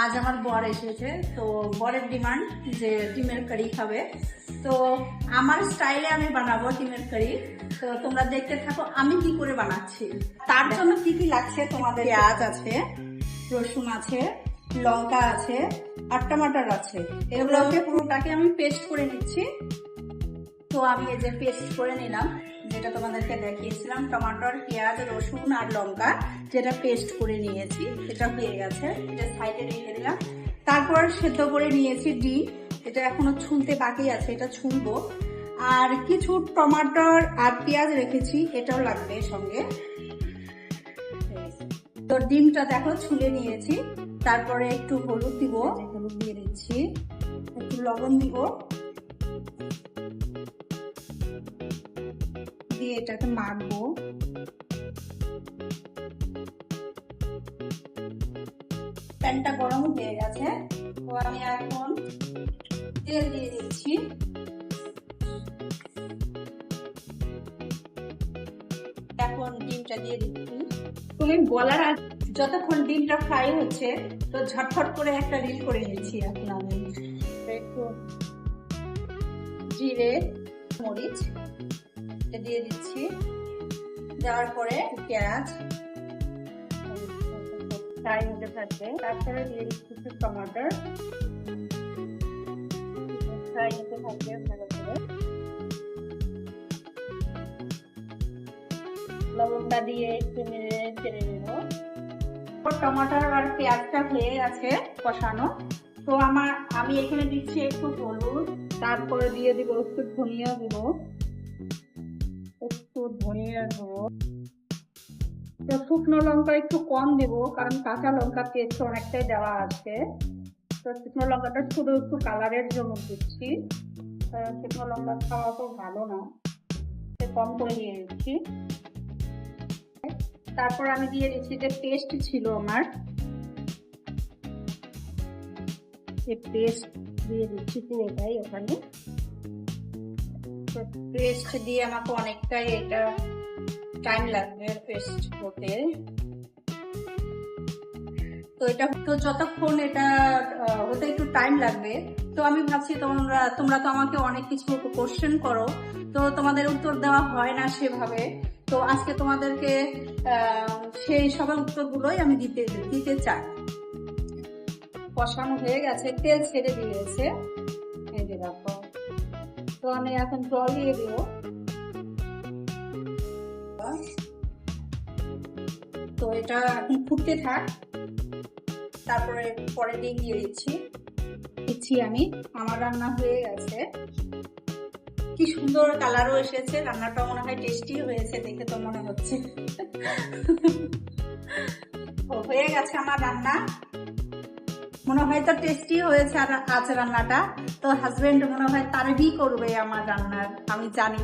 আজ আমার বর এসেছে, তো বরের ডিমান্ড যে ডিমের কারি খাবে। তো আমার স্টাইলে আমি বানাবো ডিমের কারি। তো তোমরা দেখতে থাকো আমি কি করে বানাচ্ছি। তার জন্য কি কি লাগছে তোমাদের: পেঁয়াজ আছে, রসুন আছে, লঙ্কা আছে আর টমাটার আছে। এগুলোকে পুরোটাকে আমি পেস্ট করে নিচ্ছি। তো আমি এই যে পেস্ট করে নিলাম, যেটা তোমাদেরকে দেখিয়েছিলাম, টমাটোর, পেঁয়াজ, রসুন আর লঙ্কা যেটা পেস্ট করে নিয়েছি, এটা হয়ে গেছে। এটা সাইডে রেখে দিলাম। তারপর সেদ্ধ করে নিয়েছি ডিম, এটা এখনো ছুলতে বাকি আছে, এটা ছুলবো। আর কিছু টমাটোর আর পেঁয়াজ রেখেছি, এটাও লাগবে সঙ্গে। তো ডিমটা দেখো ছুলে নিয়েছি। তারপরে একটু হলুদ দিব, হলুদ দিয়ে দিচ্ছি, একটু লবণ দিব, দিয়ে এটাকে মাখবো। প্যানটা গরম হয়ে গেছে, তো আমি এখন তেল দিয়ে দিচ্ছি। এখন ডিমটা দিয়ে দিচ্ছি। তুমি বলার আগে যতক্ষণ ডিমটা ফ্রাই হচ্ছে, তো ঝটফট করে একটা রিল করে নিচ্ছি। এখন আমি একটু জিরে, মরিচ দিয়ে দিচ্ছি। দেওয়ার পরে পেঁয়াজ ফ্রাই হতে থাকবে। তারপরে দিয়ে দিচ্ছি টমাটোর, ফ্রাই হতে থাকবে ভালো করে। লবণটা দিয়ে একটু নেড়ে চেড়ে নেব। টমাটোর আর পেঁয়াজটা হয়ে গেছে কষানো। তো আমি এখানে দিচ্ছি একটু হলুদ, তারপরে দিয়ে দিব একটু ধনিয়া গুঁড়ো, একটু ধনিয়া গুঁড়ো। তো শুকনো লঙ্কা একটু কম দেব, কারণ কাঁচা লঙ্কা পেস্ট অনেকটাই দেওয়া আছে। তো শুকনো লঙ্কাটা শুধু একটু কালারের জন্য দিচ্ছি, শুকনো লঙ্কা খাওয়া তো ভালো না, কম করে দিয়ে দিচ্ছি। তারপর আমি দিয়ে দিচ্ছি যে পেস্ট ছিল আমার, পেস্ট দিয়ে দিচ্ছি পুরোটাই ওখানে। পেস্ট দিয়ে আমাকে অনেকটাই এটা টাইম লাগবে পেস্ট করতে। তো এটা তো যতক্ষণ এটা হতে একটু টাইম লাগবে। তো আমি ভাবছি তোমরা তো আমাকে অনেক কিছু কোশ্চেন করো, তো তোমাদের উত্তর দেওয়া হয় না সেভাবে। তো আজকে তোমাদেরকে সেই সবার উত্তরগুলোই আমি দিতে চাই। কষানো হয়ে গেছে, তেল ছেড়ে দিয়েছে, এই যে দেখো। তো আমি এখন জল দিয়ে দিব। তো এটা এখন ফুটতে থাক, তারপরে পরে ডিম দিয়ে দিচ্ছি আমি। আমার রান্না হয়ে গেছে, কি সুন্দর কালারও এসেছে। রান্নাটা মনে হয় টেস্টি হয়েছে, দেখে তো মনে হচ্ছে। হয়ে গেছে আমার রান্না, মনে হয় তো টেস্টি হয়েছে আর আজ রান্নাটা। তো হাজবেন্ড মনে হয় তারিফই করবে আমার রান্নার, আমি জানি।